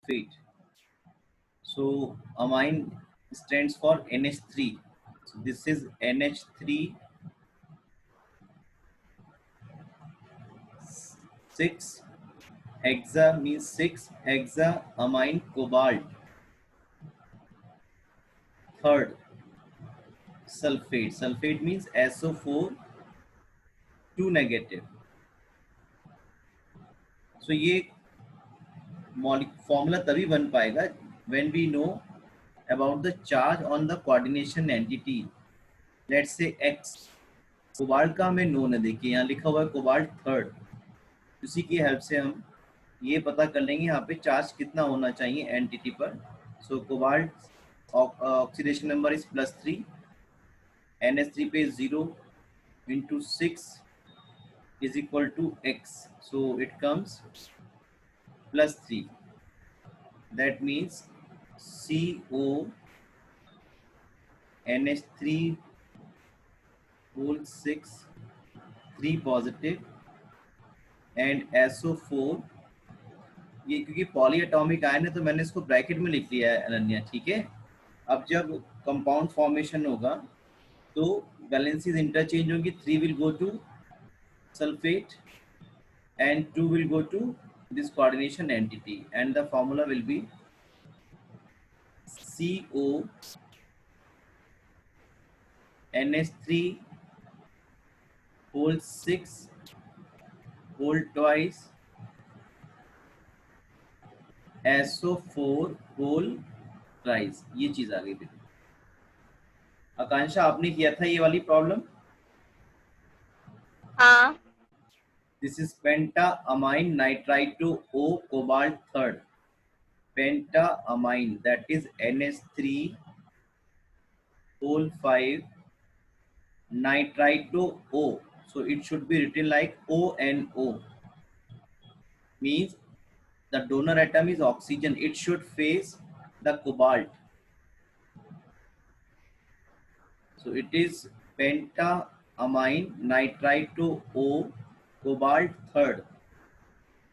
sulfate. So amine stands for NH3. So this is NH3 6 hexa means 6 hexa amine cobalt third sulfate. Sulfate means SO4 2 negative. So ये formula तभी बन पाएगा when we know about the charge on the coordination entity. Let's say X. Cobalt का हमें known है, देखिए यहाँ लिखा हुआ है कोबाल्ट थर्ड. उसी की हेल्प से हम ये पता कर लेंगे यहाँ पे चार्ज कितना होना चाहिए एंटिटी पर. So cobalt oxidation number is +3, NH3 पे 0 into 6 is equal to X. So it comes +3. That means CO NH3 whole 6 3 positive and SO4. ये क्योंकि पॉली एटॉमिक आयन है तो मैंने इसको ब्रैकेट में लिख लिया है अनन्या, ठीक है. अब जब कंपाउंड फॉर्मेशन होगा तो वैलेंसीज इंटरचेंज होंगी. 3 will go to sulfate and 2 will go to this coordination entity and the formula will be CO NH3 whole 6 whole twice SO4 whole thrice. ये चीज आ गई थी. आकांक्षा आपने किया था ये वाली प्रॉब्लम. हाँ. This is pentaamine nitrite to O cobalt third. Pentaamine, that is NH3 whole 5 nitrite to O. So it should be written like ONO. Means the donor atom is oxygen. It should face the cobalt. So it is pentaamine nitrite to O cobalt third.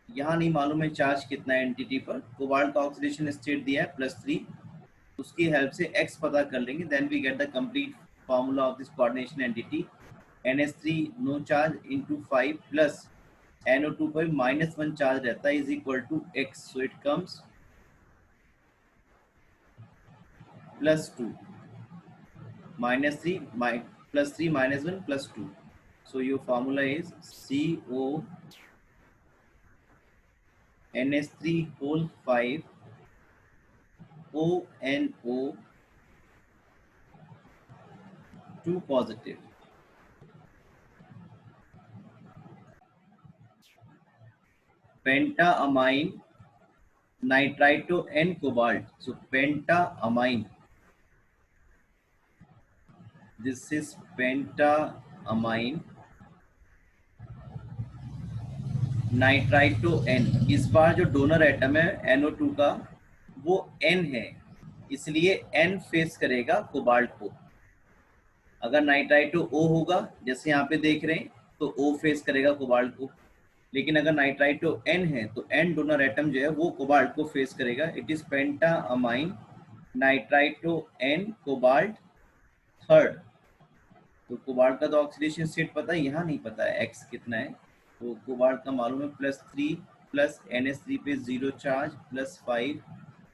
यहाँ नहीं मालूम है charge कितना है entity पर. Cobalt का oxidation state दिया है +3. उसकी हेल्प से x पता कर लेंगे. Then we get the complete formula of this coordination entity. NH3 no charge into 5 plus NO2 पर -1 चार्ज रहता है is equal to x. So it comes +2 -3 +3 -1 +2. So your formula is CO NH3 whole 5 ONO 2 positive. Pentaamine nitrite to N cobalt. So pentaamine. This is pentaamine nitrite to N. इस बार जो donor atom है NO2 का वो N है, इसलिए N face करेगा cobalt को. अगर नाइट्राइट टू O होगा जैसे यहाँ पे देख रहे हैं तो O फेस करेगा कोबाल्ट को. लेकिन अगर नाइट्राइट टू N है तो N डोनर एटम जो है वो कोबाल्ट को फेस करेगा. It is pentaammine nitrite to N cobalt third. तो कोबाल्ट का तो ऑक्सीडेशन स्टेट पता है, यहाँ नहीं पता है x कितना है. तो कोबाल्ट का मालूम है +3 प्लस NH3 पे 0 चार्ज +5.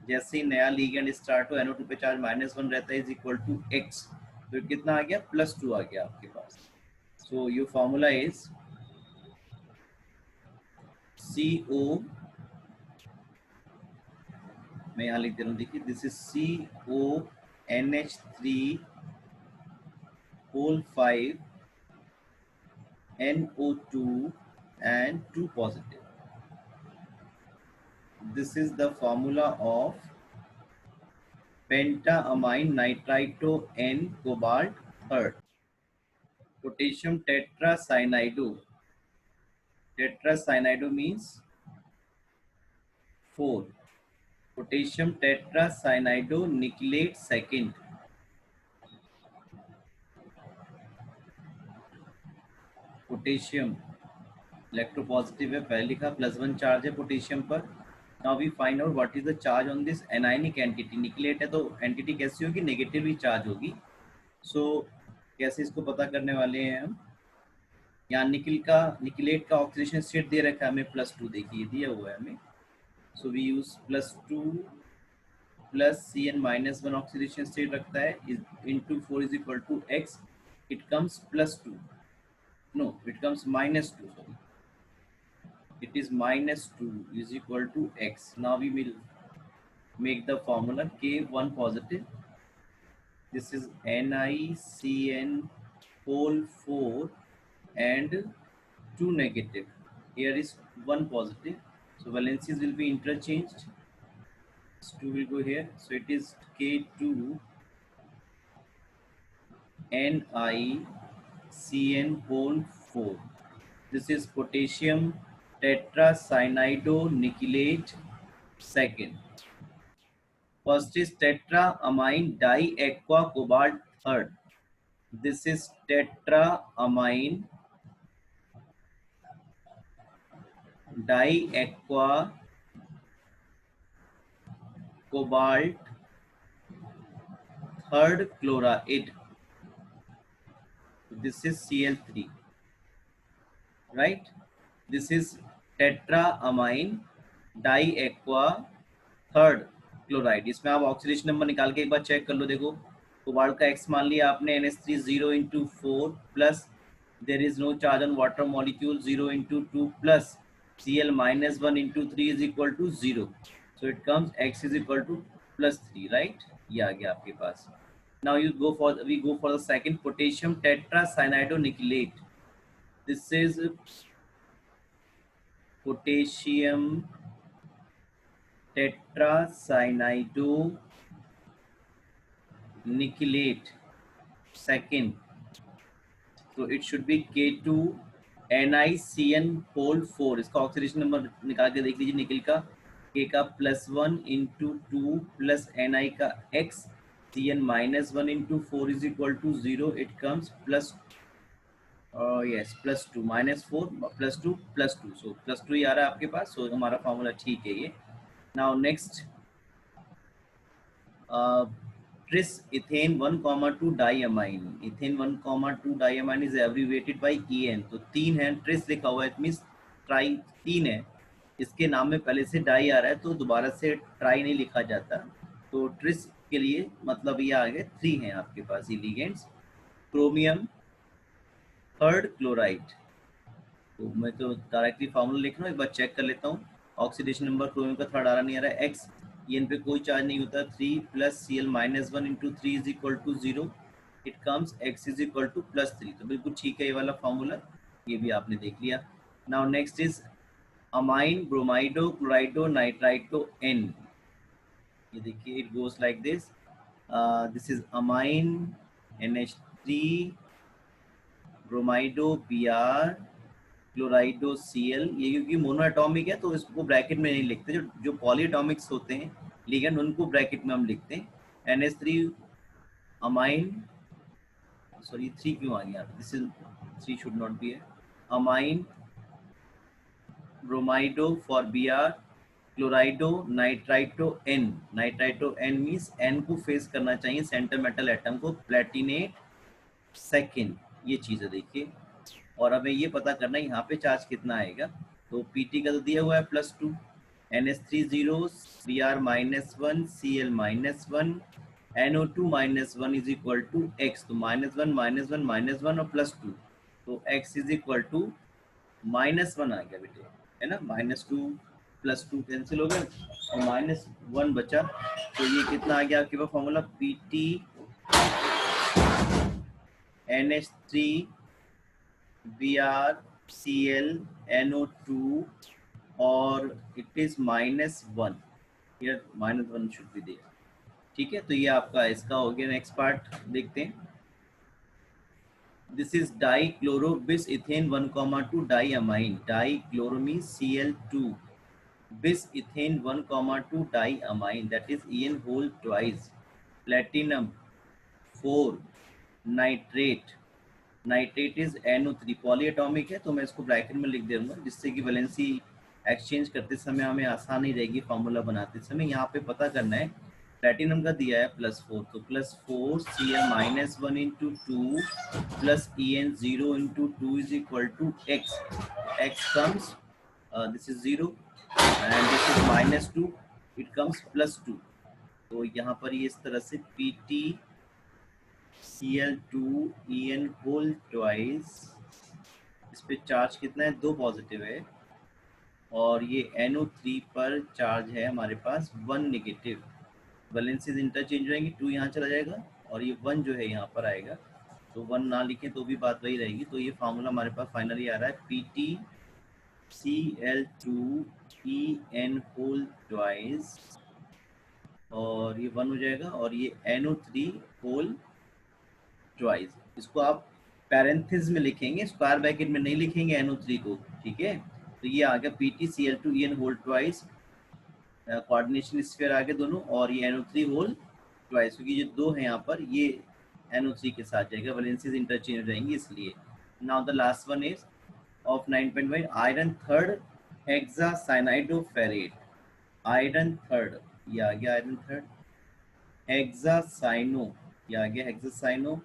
जैसे ही नया लीगेंड स्टार्ट हो NO2 पे चार्ज -1 रहता है इज इक्वल टू x. तो कितना आ गया +2 आ गया आपके पास. So your formula is CO, मैं यहाँ लिख दे रहा हूँ, देखिए this is CO NH3 whole 5 NO2 and 2 positive. This is the formula of pentaamine nitrite to N cobalt third. Potassium tetracyanide. Tetracyanide means 4. Potassium tetracyanide nickelate second. Potassium electropositive है, पहले लिखा +1 चार्ज है पोटेशियम पर. Now we find out what is the charge on this anionic entity. Nickelate है तो entity कैसी होगी, negatively charge होगी। सो कैसे इसको पता करने वाले हैं हम, यहाँ निकलेट का ऑक्सीडेशन स्टेट दे रखा है हमें +2, देखिए दिया हुआ है हमें। So we use +2 plus Cn-1 oxidation state रखता है into 4 is equal to x, it comes +2, no it comes -2, sorry, it is -2 is equal to x. Now we will make the formula K1 positive. This is NiCN whole 4 and 2 negative. Here is 1 positive. So valencies will be interchanged. This 2 will go here. So it is K2 NiCN whole 4. This is potassium tetracyanidonickilate second. First is tetraamine diaqua cobalt third. This is tetraamine diaqua cobalt third chloride. This is Cl3, right? This is tetraamine diaqua third chloride. इसमें आप oxidation number निकाल के एक बार check कर लो। देखो cobalt का x मान लिया आपने NH3 0 into 4 plus there is no charge on water molecule 0 into 2 plus Cl-1 into 3 is equal to 0। So it comes x is equal to +3, right? ये आ गया आपके पास। Now we go for the second, potassium tetracyanidonickelate. This is potassium tetracyanidonickilate second, so it should be K2 NiCN whole 4। इसका oxidation number निकाल के देख लीजिए। निकल का K का +1 इंटू 2 प्लस Ni का x, Cn-1 into 4 is equal to 0। It comes yes +2 -4 +2 +2, सो +2 ही आ रहा है आपके पास। सो हमारा फॉर्मूला ठीक है ये। Now next, tris ethane 1,2 diamine. Ethane 1,2 diamine is abbreviated by EN। तो 3 है, ट्रिस लिखा हुआ है, इट मीन्स ट्राई 3 है। इसके नाम में पहले से डाई आ रहा है तो दोबारा से ट्राई नहीं लिखा जाता। तो ट्रिस के लिए मतलब ये आगे 3 है आपके पास लिगेंड्स। क्रोमियम थर्ड क्लोराइड, तो मैं तो डायरेक्टली फॉर्मूला लिख रहा हूँ, एक बार चेक कर लेता हूँ। ऑक्सीडेशन नंबर क्रोमियम का थर्ड आ रहा नहीं आ रहा है, x, इन पे कोई चार्ज नहीं होता। 3 plus Cl-1 into 3 is equal to 0। It comes x is equal to +3। तो बिल्कुल ठीक है ये वाला फॉर्मूला, ये भी आपने देख लिया। Now next is ammine bromido chlorido nitrito N। ये देखिए it goes like this, this is ammine NH3 bromido Br chlorido Cl। ये क्योंकि मोनोएटॉमिक है तो इसको ब्रैकेट में नहीं लिखते। जो पॉलीएटॉमिक्स होते हैं लिगेंड उनको ब्रैकेट में हम लिखते हैं। NH3 अमाइन, सॉरी 3 क्यों आ गया, this is 3 should not be है। Ammine bromido for Br chlorido nitrito N। Nitrito N means N को फेस करना चाहिए सेंटर मेटल एटम को, प्लेटिनेट सेकेंड, ये चीज़ है देखिए। और हमें ये पता करना है यहाँ पे चार्ज कितना आएगा। तो पीटी का तो दिया हुआ है +2, NH3 0, Br-1, Cl-1, NO2 -1 is equal to x। तो -1 -1 -1 और +2, तो x इज इक्वल टू -1 आ गया बेटे, है ना। -2 +2 कैंसिल हो गया और -1 बचा। तो ये कितना आ गया आपके पास formula, PT NH3 Br Cl NO2 और it is -1, here -1 should be there. ठीक है, तो ये आपका इसका हो गया। नेक्स्ट पार्ट देखते हैं। This is dichloro bis ethane 1,2 diamine. Dichloro means Cl2, bis ethane 1,2 diamine, that is En whole twice, platinum 4, nitrate, nitrate is NO3, polyatomic है तो मैं इसको ब्रैकेट में लिख दूंगा जिससे कि वैलेंसी एक्सचेंज करते समय हमें आसानी रहेगी फार्मूला बनाते समय। यहाँ पे पता करना है प्लेटिनम का दिया है +4, तो +4 Cl -1 into 2 plus En 0 into 2 is equal to x। x comes this is 0 and this is -2, it comes +2। तो यहाँ पर ये इस तरह से Pt Cl2 En whole twice, इस पे चार्ज कितना है, 2 पॉजिटिव है, और ये NO3 पर चार्ज है हमारे पास 1 नेगेटिव। वैलेंसीज इंटरचेंज रहेंगी, 2 यहाँ चला जाएगा और ये 1 जो है यहाँ पर आएगा, तो 1 ना लिखें तो भी बात वही रहेगी। तो ये फार्मूला हमारे पास फाइनली आ रहा है Pt Cl2 En whole twice, और ये 1 हो जाएगा, और ये NO3 होल ट्वाइस। इसको आप पैरेंथेसिस में लिखेंगे, स्क्वायर ब्रैकेट में नहीं लिखेंगे NO3 को, ठीक है। तो ये आ गया Pt Cl2 En whole twice, coordination sphere आगे दोनों, और ये NO3 होल ट्वाइस, क्योंकि ये 2 है यहाँ पर, ये NO3 के साथ जाएगा, वैलेंसीज इंटरचेंज रहेंगी इसलिए। Now the last one is of 9.1 iron third hexacyanidoferrate. Iron third, ये आ गया आयरन थर्ड, हेक्सासाइनो, ये आ गया hexacyano,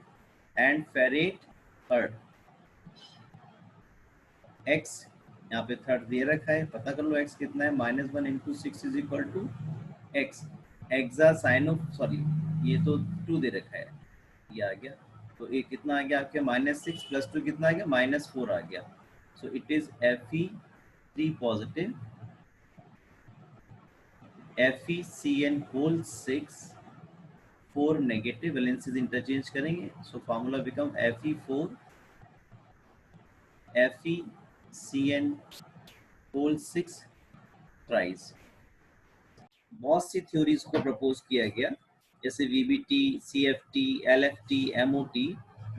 and ferrate third. x यहाँ पे थर्ड दे रखा है, पता कर लो x कितना है, -1 into 6 is equal to x। Hexacyano, sorry ये तो 2 दे रखा है, ये आ गया, तो ये कितना आ गया आपके -6 + 2 कितना आ गया, -4 आ गया। So it is Fe3 positive, FeCN whole 6, 4 negative, valencies interchange करेंगे, so formula become Fe4 FeCN whole 6 thrice. बहुत सी थ्योरीज को प्रपोज किया गया, जैसे VBT, CFT, LFT, MOT,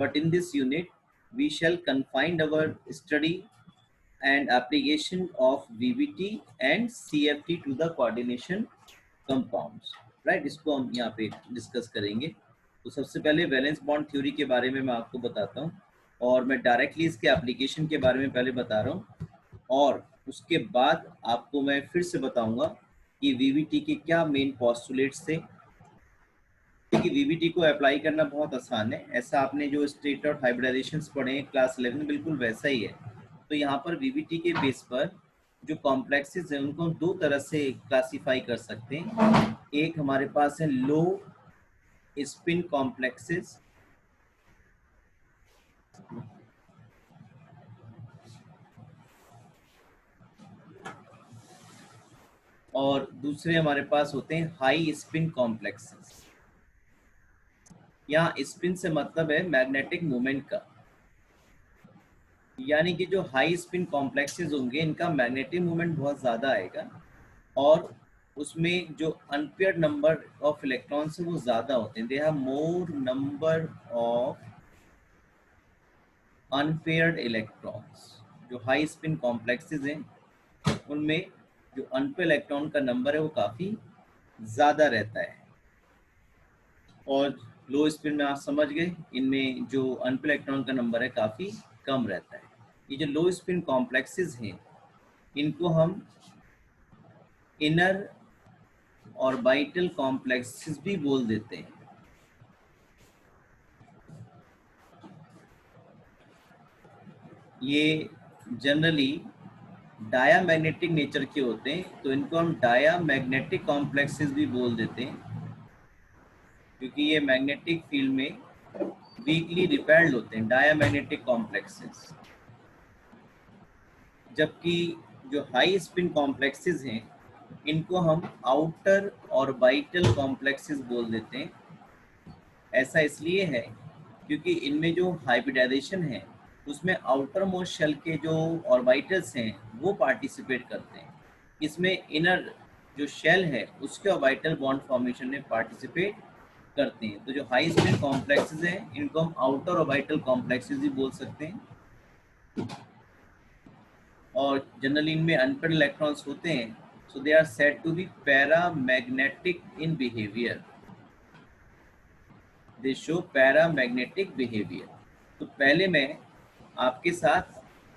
but in this unit we shall confined our study and application of VBT and CFT to the coordination compounds, right? इसको हम यहाँ पे डिस्कस करेंगे। तो सबसे पहले वैलेंस बॉन्ड थ्योरी के बारे में मैं आपको बताता हूँ, और मैं डायरेक्टली इसके एप्लीकेशन के बारे में पहले बता रहा हूँ, और उसके बाद आपको मैं फिर से बताऊंगा कि VBT के क्या मेन पॉस्टुलेट्स थे। क्योंकि VBT को अप्लाई करना बहुत आसान है, ऐसा आपने जो स्टेट ऑफ हाइब्रिडाइजेशन पढ़े हैं क्लास 11 में, बिल्कुल वैसा ही है। तो यहाँ पर VBT के बेस पर जो कॉम्प्लेक्सेस हैं उनको हम 2 तरह से क्लासीफाई कर सकते हैं। एक हमारे पास है लो स्पिन कॉम्प्लेक्सेस, और दूसरे हमारे पास होते हैं हाई स्पिन कॉम्प्लेक्सेस। यहाँ स्पिन से मतलब है मैग्नेटिक मोमेंट का, यानी कि जो हाई स्पिन कॉम्प्लेक्सेस होंगे इनका मैग्नेटिक मोमेंट बहुत ज़्यादा आएगा, और उसमें जो अनपेयर्ड नंबर ऑफ इलेक्ट्रॉन्स है वो ज़्यादा होते हैं। दे have more number of unpaired electrons. जो हाई स्पिन कॉम्प्लेक्सेस हैं उनमें जो अनपेयर्ड इलेक्ट्रॉन का नंबर है वो काफ़ी ज़्यादा रहता है, और लो स्पिन में आप समझ गए, इनमें जो अनपेयर्ड इलेक्ट्रॉन का नंबर है काफ़ी कम रहता है। ये जो लो स्पिन कॉम्प्लेक्सेस हैं इनको हम इनर ऑर्बिटल कॉम्प्लेक्सेस भी बोल देते हैं। ये जनरली डायामैग्नेटिक नेचर के होते हैं, तो इनको हम डायामैग्नेटिक कॉम्प्लेक्सेस भी बोल देते हैं, क्योंकि ये मैग्नेटिक फील्ड में वीकली रिपेल्ड होते हैं, डायामैग्नेटिक कॉम्प्लेक्सेस। जबकि जो हाई स्पिन कॉम्प्लेक्सेस हैं इनको हम आउटर ऑर्बिटल कॉम्प्लेक्सेस बोल देते हैं। ऐसा इसलिए है क्योंकि इनमें जो हाइब्रिडाइजेशन है उसमें आउटर मोस्ट शेल के जो ऑर्बिटल्स हैं वो पार्टिसिपेट करते हैं, इसमें इनर जो शेल है उसके ऑर्बिटल बॉन्ड फॉर्मेशन में पार्टिसिपेट करते हैं। तो जो हाई स्पिन कॉम्प्लेक्सेस हैं इनको हम आउटर ऑर्बिटल कॉम्प्लेक्सेस भी बोल सकते हैं, और जनरली इनमें अनपेयर्ड इलेक्ट्रॉन्स होते हैं, so they are said to be paramagnetic in behaviour, they show paramagnetic behaviour. तो पहले मैं आपके साथ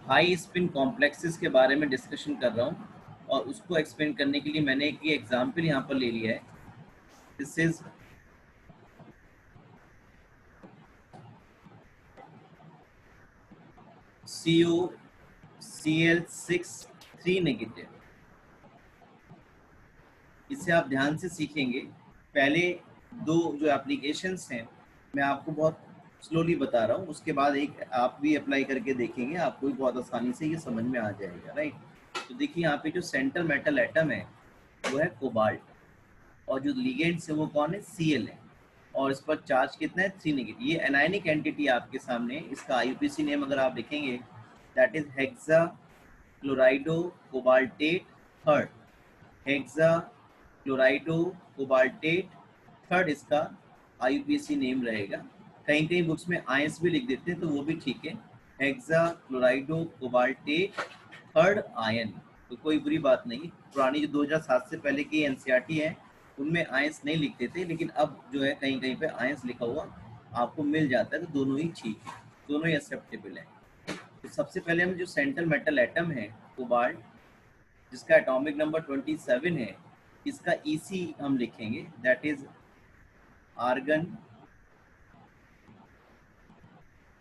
हाई स्पिन कॉम्प्लेक्सेस के बारे में डिस्कशन कर रहा हूँ, और उसको एक्सप्लेन करने के लिए मैंने एक एग्जाम्पल यहाँ पर ले लिया है। This is COCl6 3 negative. इसे आप ध्यान से सीखेंगे। पहले दो जो एप्लीकेशंस हैं मैं आपको बहुत स्लोली बता रहा हूँ, उसके बाद एक आप भी अप्लाई करके देखेंगे, आपको भी बहुत आसानी से ये समझ में आ जाएगा, राइट। तो देखिए यहाँ पे जो सेंट्रल मेटल एटम है वो है कोबाल्ट, और जो लिगेंड्स है वो कौन है, Cl है, और इस पर चार्ज कितना है, 3 नेगेटिव। ये एनायनिक एंटिटी आपके सामने, इसका IUPAC नेम अगर आप देखेंगे that is hexa क्लोराइडो cobaltate third. Hexa क्लोराइडो cobaltate third इसका IUPAC नेम रहेगा। कहीं कहीं बुक्स में आयंस भी लिख देते हैं तो वो भी ठीक है, हेक्सा क्लोराइडो कोबाल्टेट थर्ड आयन, तो कोई बुरी बात नहीं। पुरानी जो 2007 से पहले की NCERT है उनमें आयंस नहीं लिखते थे, लेकिन अब जो है कहीं कहीं पे आयंस लिखा हुआ आपको मिल जाता है, तो दोनों ही ठीक है, दोनों ही एक्सेप्टेबल है। तो सबसे पहले हम जो सेंट्रल मेटल एटम है कोबाल्ट, जिसका एटॉमिक नंबर 27 है, इसका EC हम लिखेंगे that is argon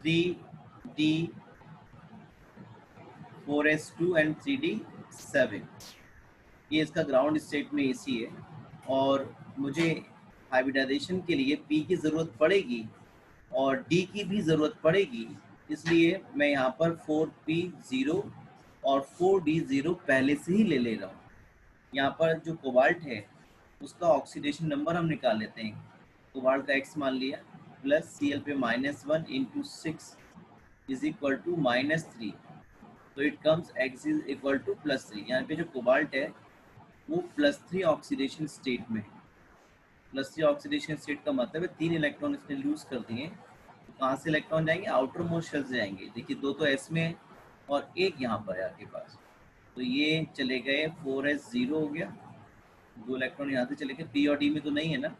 3D4s2 and 3D7। ये इसका ग्राउंड स्टेट में EC है, और मुझे हाइब्रिडाइजेशन के लिए P की ज़रूरत पड़ेगी और D की भी ज़रूरत पड़ेगी, इसलिए मैं यहाँ पर 4P0 और 4D0 पहले से ही ले रहा हूँ। यहाँ पर जो कोबाल्ट है उसका ऑक्सीडेशन नंबर हम निकाल लेते हैं। कोबाल्ट का X मान लिया, प्लस Cl पे -1 इंटू 6 इज इक्वल टू -3, तो it comes X is equal to +3। यहाँ पे जो कोबाल्ट है वो +3 ऑक्सीडेशन स्टेट में है। +3 ऑक्सीडेशन स्टेट का मतलब है 3 इलेक्ट्रॉन इसने लूज कर दिए, तो कहाँ से इलेक्ट्रॉन जाएंगे, आउटर मोस्ट शेल से जाएंगे। देखिए दो तो S में है और एक यहाँ पर है आपके पास, तो ये चले गए 4s0 हो गया, 2 इलेक्ट्रॉन यहाँ से चले गए, P और D में तो नहीं है ना,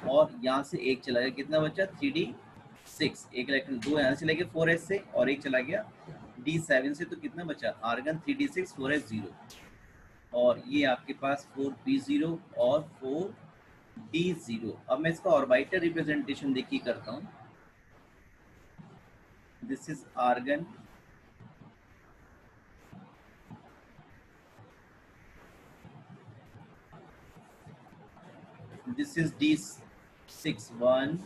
और यहाँ से एक चला गया, कितना बचा 3D6, एक इलेक्ट्रॉन, 2 यहाँ से चले गए 4s से और एक चला गया D7 से, तो कितना बचा आर्गन 3D6 4s0, और ये आपके पास 4P0 और 4D0। अब मैं इसका ऑर्बिटल रिप्रेजेंटेशन देखिए करता हूँ। This is argon, this is D6 1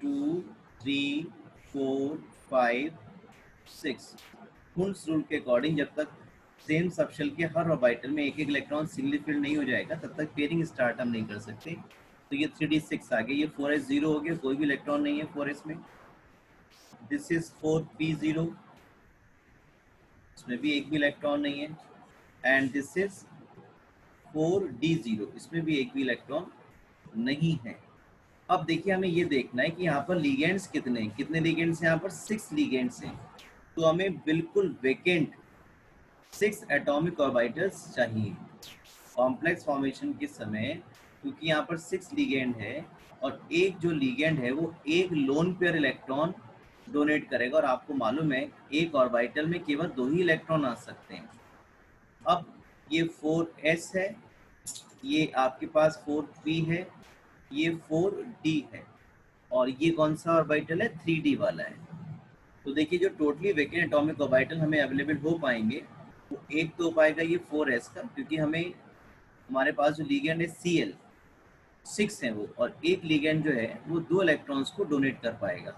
2 3 4 5 6। Hund's rule के अकॉर्डिंग जब तक सेम सबशेल के हर ऑर्बिटल में एक एक इलेक्ट्रॉन सिंगली फिल्ड नहीं हो जाएगा तब तक पेयरिंग स्टार्ट हम नहीं कर सकते। तो ये 3D6 आ गया, ये 4s0 हो गया, कोई भी इलेक्ट्रॉन नहीं है 4s में। दिस इज 4P0, इसमें भी एक भी इलेक्ट्रॉन नहीं है, एंड दिस इज 4D0, इसमें भी एक भी इलेक्ट्रॉन नहीं है। अब देखिए हमें ये देखना है कि यहाँ पर लिगेंड्स कितने लिगेंड्स हैं, यहाँ पर 6 लिगेंड्स हैं, तो हमें बिल्कुल वेकेंट 6 एटॉमिक ऑर्बिटल्स चाहिए कॉम्प्लेक्स फॉर्मेशन के समय, क्योंकि यहाँ पर 6 लिगेंड है और एक जो लिगेंड है वो एक लोन पेयर इलेक्ट्रॉन डोनेट करेगा, और आपको मालूम है एक ऑर्बिटल में केवल 2 ही इलेक्ट्रॉन आ सकते हैं। अब ये 4s है, ये आपके पास 4p है, ये 4d है, और ये कौन सा ऑर्बिटल है, 3d वाला है। तो देखिए जो टोटली वेकेंट एटॉमिक ऑर्बिटल हमें अवेलेबल हो पाएंगे वो एक तो हो पाएगा ये 4s का, क्योंकि हमारे पास जो लिगेंड है Cl 6 है वो, और एक लिगेंड जो है वो 2 इलेक्ट्रॉन्स को डोनेट कर पाएगा।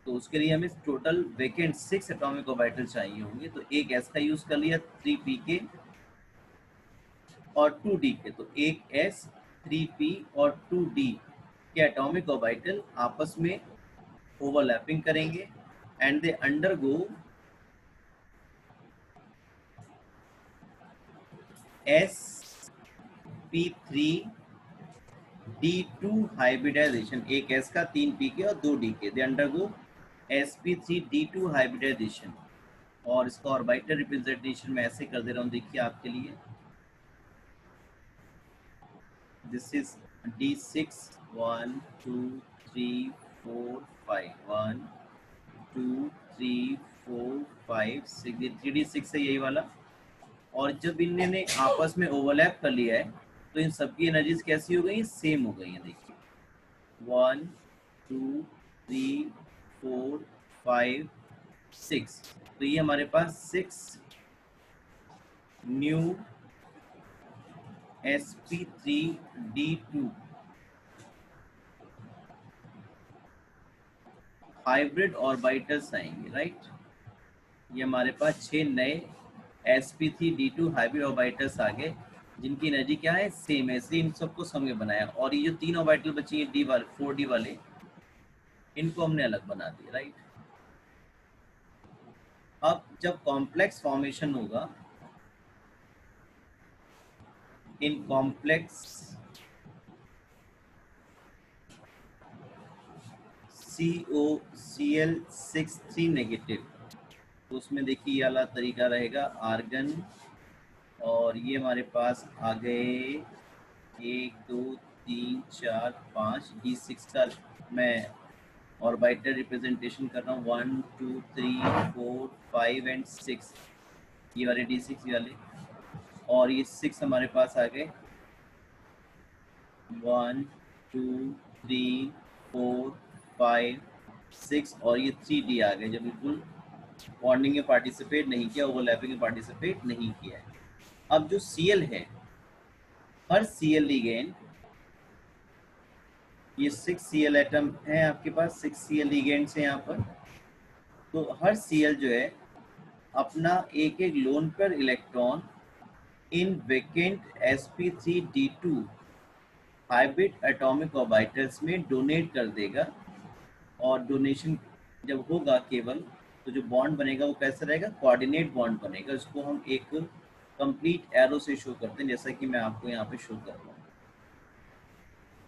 तो उसके लिए हमें टोटल वेकेंट 6 एटॉमिक ऑर्बिटल चाहिए होंगे। तो एक S का यूज कर लिया 3p के और 2d के, तो एक S 3p और 2d के एटॉमिक ऑर्बिटल आपस में ओवरलैपिंग करेंगे and they undergo sp3d2 hybridization, एक S का 3p के और 2d के, दे अंडरगो sp3d2 हाइब्रिडाइजेशन। और इसका ऑर्बिटल रिप्रेजेंटेशन मैं ऐसे कर दे रहा हूँ, देखिए आपके लिए। दिस इज D6 1 2 3 4 5 1 2 3 4 5 6, 3D6 है यही वाला, और जब इन्होंने आपस में ओवरलैप कर लिया है तो इन सबकी एनर्जीज कैसी हो गई, सेम हो गई हैं। देखिए 1 2 3 4 5 6, तो ये हमारे पास 6 न्यू sp3d2 हाइब्रिड ऑर्बिटल्स आएंगे, राइट। ये हमारे पास 6 नए sp3d2 हाइब्रिड ऑर्बिटल्स आ गए जिनकी एनर्जी क्या है, सेम है, इसलिए इन सबको हमने बनाया। और ये जो 3 ऑर्बिटल बची है डी वाले 4d वाले, इनको हमने अलग बना दिया, राइट। अब जब कॉम्प्लेक्स फॉर्मेशन होगा इन कॉम्प्लेक्स COCl6 नेगेटिव, तो उसमें देखिए ये वाला तरीका रहेगा, आर्गन और ये हमारे पास आ गए 1 2 3 4 5 D6 का मैं ऑर्बिटल रिप्रेजेंटेशन कर रहा हूँ, 1 2 3 4 5 एंड 6, ये वाले D6 वाले, और ये 6 हमारे पास आ गए 1 2 3 4 5 6, और ये 3D आ गए जो बिल्कुल बॉन्डिंग में पार्टिसिपेट नहीं किया, ओवरलैपिंग में पार्टिसिपेट नहीं किया है। अब जो Cl है, हर Cl लिगेंड, ये 6 Cl एटम है आपके पास, 6 Cl लिगेंड्स हैं यहाँ पर, तो हर Cl जो है अपना एक एक lone pair electron in vacant sp3d2 hybrid atomic orbitals में डोनेट कर देगा। और डोनेशन जब होगा केवल, तो जो बॉन्ड बनेगा वो कैसे रहेगा, कोऑर्डिनेट बॉन्ड बनेगा। इसको हम एक कंप्लीट एरो से शो करते हैं, जैसा कि मैं आपको यहाँ पे शो कर रहा हूँ।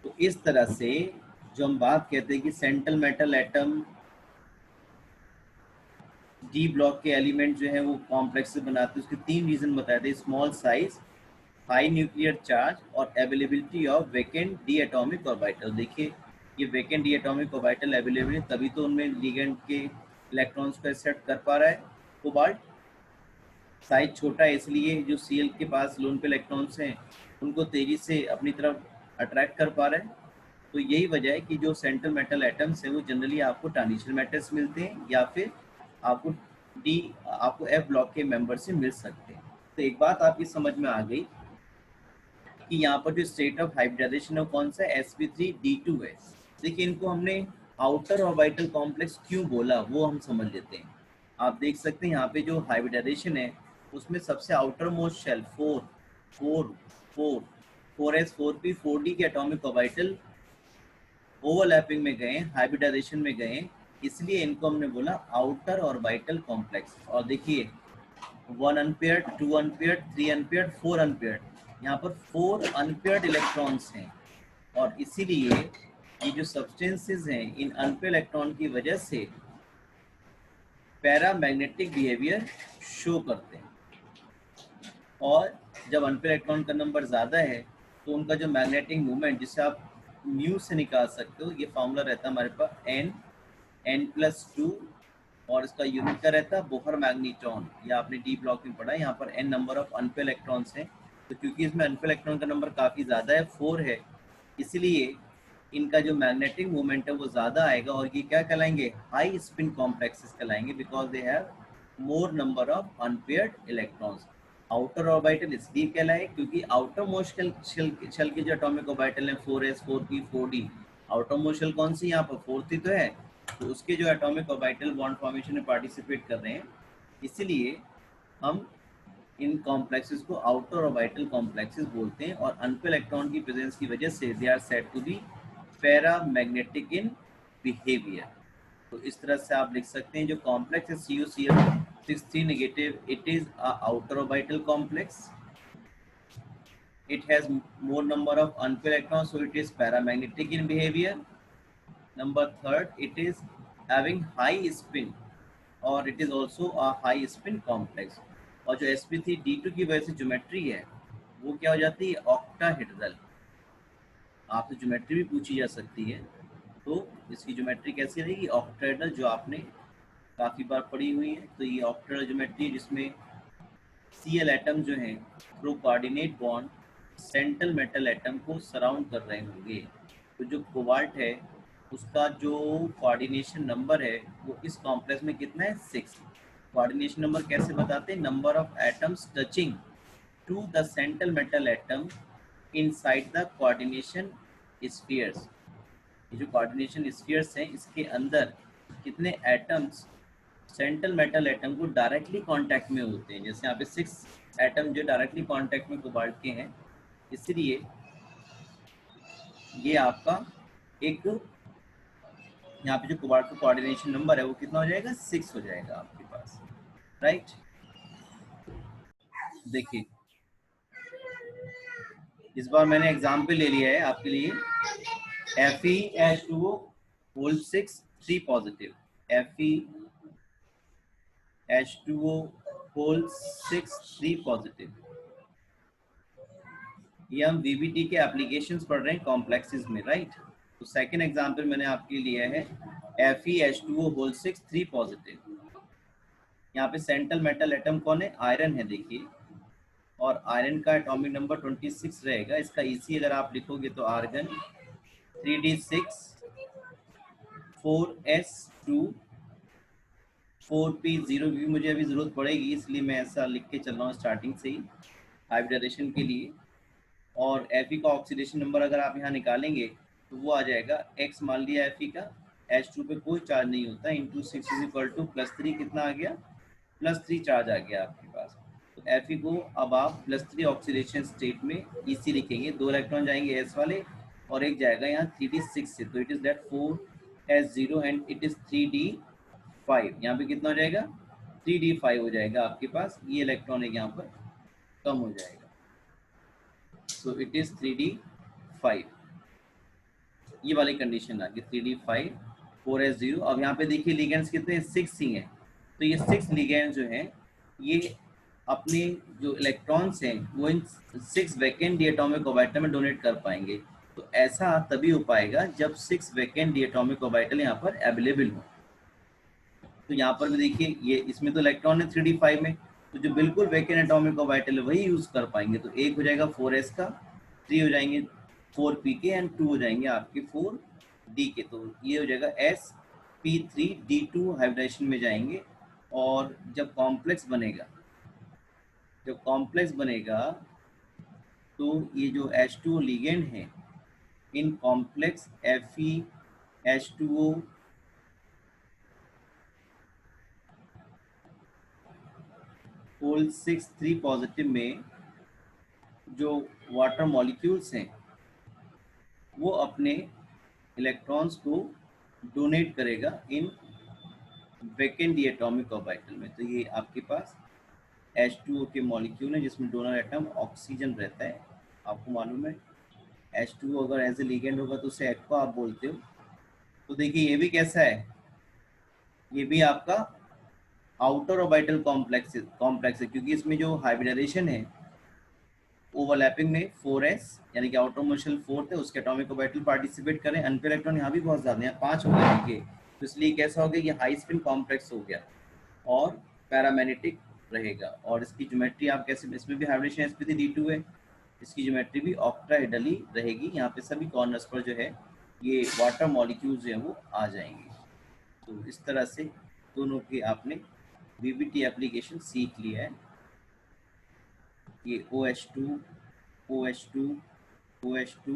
तो इस तरह से जो हम बात कहते हैं कि central metal atom D block के एलिमेंट जो है वो कॉम्प्लेक्स से बनाते हैं, उसके 3 रीजन बताए थे, small size, high nuclear charge और availability of vacant d atomic orbital. देखिए ये vacant d atomic orbital available है, तभी तो उनमें लिगेंड के इलेक्ट्रॉन्स को एक्सेप्ट कर पा रहा है कोबाल्ट। साइज छोटा है इसलिए जो Cl के पास लोन पे इलेक्ट्रॉन्स हैं उनको तेजी से अपनी तरफ अट्रैक्ट कर पा रहे हैं। तो यही वजह है कि जो सेंट्रल मेटल एटम्स हैं वो जनरली आपको ट्रांजिशन मेटल्स मिलते हैं, या फिर आपको F ब्लॉक के मेंबर से मिल सकते हैं। तो एक बात आपकी समझ में आ गई कि यहाँ पर जो स्टेट ऑफ हाइब्रिडाइजेशन है कौन सा है, sp3d2 है। देखिए इनको हमने आउटर ऑर्बिटल कॉम्प्लेक्स क्यों बोला वो हम समझ लेते हैं। आप देख सकते हैं यहाँ पे जो हाइब्रिडाइजेशन है उसमें सबसे outer most shell 4s 4p 4d के एटॉमिक ऑर्बिटल ओवरलैपिंग में गए, हाइब्रिडाइजेशन में गए, इसलिए इनको हमने बोला आउटर ऑर्बिटल कॉम्प्लेक्स। और देखिए 1 अनपेयर्ड, 2 अनपेयर्ड, 3 अनपेयर्ड, 4 अनपेयर्ड, यहाँ पर 4 अनपेयर्ड इलेक्ट्रॉन्स हैं। और इसीलिए ये जो सब्सटेंसेस हैं इन अनपेयर्ड इलेक्ट्रॉन की वजह से पैरामैग्नेटिक बिहेवियर शो करते हैं। और जब अनपेयर्ड इलेक्ट्रॉन का नंबर ज़्यादा है तो उनका जो मैग्नेटिक मूवमेंट, जिसे आप म्यू से निकाल सकते हो, ये फॉर्मूला रहता है हमारे पास n+2, और इसका यूनिट का रहता है बोहर मैग्नेट्रॉन। या आपने डी ब्लॉक में पढ़ा है, यहाँ पर n number of unpaired electrons हैं, तो क्योंकि इसमें अनपेयर्ड इलेक्ट्रॉन का नंबर काफ़ी ज़्यादा है, 4 है, इसलिए इनका जो मैग्नेटिक मूवमेंट है वो ज़्यादा आएगा, और ये क्या कहलाएंगे, हाई स्पिन कॉम्प्लेक्सेस कहलाएंगे, because they have more number of unpaired electrons. Outer orbital इसलिए कहलाए क्योंकि आउटर मोस्ट शेल के जो एटॉमिक ऑर्बिटल हैं 4s 4p 4d, outer most shell कौन सी यहाँ पर 4th ही तो है, तो उसके जो एटॉमिक ऑर्बिटल बॉन्ड फॉर्मेशन में पार्टिसिपेट कर रहे हैं, इसलिए हम इन कॉम्प्लेक्सेस को आउटर ऑर्बिटल कॉम्प्लेक्सेस बोलते हैं। और अनपेयर्ड इलेक्ट्रॉन की प्रेजेंस की वजह से they are said to be paramagnetic in behaviour. तो इस तरह से आप लिख सकते हैं जो कॉम्प्लेक्स है CuCl63 negative, it is a outer orbital complex, it has more number of unpaired electrons, so it is paramagnetic in behavior. Number third, it is having high spin, or it is also a high spin complex. और जो sp3d2 की वजह से geometry है वो क्या हो जाती है, ऑक्टाहेड्रल। आपसे ज्योमेट्री भी पूछी जा सकती है, तो इसकी ज्योमेट्री कैसी रहेगी, ऑक्टाहेड्रल, जो आपने काफ़ी बार पढ़ी हुई है। तो ये ऑक्टाहेड्रल ज्योमेट्री जिसमें Cl एटम जो हैं through coordinate bond central metal atom को सराउंड कर रहे होंगे। तो जो कोबाल्ट है उसका जो कोऑर्डिनेशन नंबर है वो इस कॉम्प्लेक्स में कितना है, 6। कोऑर्डिनेशन नंबर कैसे बताते हैं, number of atoms touching to the central metal atom inside the coordination spheres. ये जो कोऑर्डिनेशन स्फीयर्स हैं इसके अंदर कितने एटम्स सेंट्रल मेटल एटम को डायरेक्टली कांटेक्ट में होते हैं। जैसे यहाँ पे 6 एटम जो डायरेक्टली कांटेक्ट में कोबाल्ट के हैं, इसलिए ये आपका एक यहाँ पे जो कोबाल्ट का कोऑर्डिनेशन नंबर है वो कितना हो जाएगा, 6 हो जाएगा आपके पास, राइट। देखिए इस बार मैंने एग्जाम्पल ले लिया है आपके लिए, FeH2O whole 6 3 positive, FeH2O whole 6 3 positive. ये हम VBT के एप्लीकेशंस पढ़ रहे हैं कॉम्प्लेक्सेस में, राइट। तो सेकंड एग्जांपल मैंने आपके लिए है FeH2O होल 6 3 पॉजिटिव। यहाँ पे सेंट्रल मेटल एटम कौन है, आयरन है देखिए, और आयरन का एटॉमिक नंबर 26 रहेगा। इसका EC अगर आप लिखोगे तो आर्गन 3D6 4S2 4P0, भी मुझे अभी जरूरत पड़ेगी इसलिए मैं ऐसा लिख के चल रहा हूँ स्टार्टिंग से ही हाइब्रिडेशन के लिए। और Fe का ऑक्सीडेशन नंबर अगर आप यहाँ निकालेंगे तो वो आ जाएगा X, मान लिया Fe का, H2 पे कोई चार्ज नहीं होता, इंटू 6 इज इक्वल टू +3, कितना आ गया, +3 चार्ज आ गया आपके पास। तो Fe को अब आप +3 ऑक्सीडेशन स्टेट में EC लिखेंगे, 2 इलेक्ट्रॉन जाएंगे S वाले और एक जाएगा यहाँ 3D6 से, तो it is that 4S0 and it is 3D5। यहाँ पे कितना हो जाएगा, 3D5 हो जाएगा आपके पास, ये इलेक्ट्रॉन एक यहाँ पर कम हो जाएगा। So it is 3D5, ये वाली कंडीशन आ गई 3D5 4S0। अब यहाँ पे देखिए लिगेंड्स कितने, 6 ही हैं। तो ये 6 लिगेंड्स जो हैं ये अपने जो इलेक्ट्रॉन्स हैं वो इन 6 वैकेंट डिएटॉमिक ऑर्बिटल में डोनेट कर पाएंगे। तो ऐसा तभी हो पाएगा जब 6 वैकेंट डिएटॉमिक ऑर्बिटल यहाँ पर अवेलेबल हो। तो यहाँ पर भी देखिए ये इसमें तो इलेक्ट्रॉन है 3D5 में, तो जो बिल्कुल वैकेंट एटॉमिक ऑर्बिटल है वही यूज कर पाएंगे। तो एक हो जाएगा 4s का, 3 हो जाएंगे 4p के एंड 2 हो जाएंगे आपके 4d के। तो ये हो जाएगा sp3d2 हाइब्रिडेशन में जाएंगे। और जब कॉम्प्लेक्स बनेगा तो ये जो H2O लिगेंड है in complex FeH2O whole 6 3 positive में जो वाटर मॉलिक्यूल्स हैं वो अपने इलेक्ट्रॉन्स को डोनेट करेगा इन वैकेंट डिएटॉमिक ऑर्बिटल में। तो ये आपके पास H2O के मॉलिक्यूल है जिसमें डोनर एटम ऑक्सीजन रहता है। आपको मालूम है H2O अगर एज ए लिगेंड होगा तो उसे एक्वा आप बोलते हो। तो देखिए ये भी कैसा है, ये भी आपका आउटर ऑर्बिटल कॉम्प्लेक्स है, क्योंकि इसमें जो हाइब्रिडाइजेशन है ओवरलैपिंग में 4s यानी कि आउटर मोशन 4 थे उसके एटॉमिक ऑर्बिटल पार्टिसिपेट करें, अनपेयर इलेक्ट्रॉन यहाँ भी बहुत ज्यादा है, 5 हो गए देखिए। तो इसलिए कैसा हो गया, ये हाई स्पिन कॉम्प्लेक्स हो गया और पैरामैग्नेटिक रहेगा। और इसकी ज्योमेट्री आप कैसे, इसमें भी हाइब्रिडेशन sp3d2 है, इसकी ज्योमेट्री भी ऑक्टाहेड्रली रहेगी। यहाँ पे सभी कॉर्नर्स पर जो है ये वाटर मॉलिक्यूल्स जो है वो आ जाएंगे। तो इस तरह से दोनों की आपने VBT एप्लीकेशन सीख लिया है। ये OH2 OH2 OH2,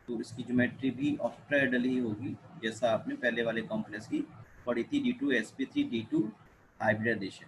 तो इसकी ज्योमेट्री भी ऑक्टाहेड्रल ही होगी जैसा आपने पहले वाले कॉम्प्लेक्स की पढ़ी थी, D2sp3d2 हाइब्रिडाइजेशन।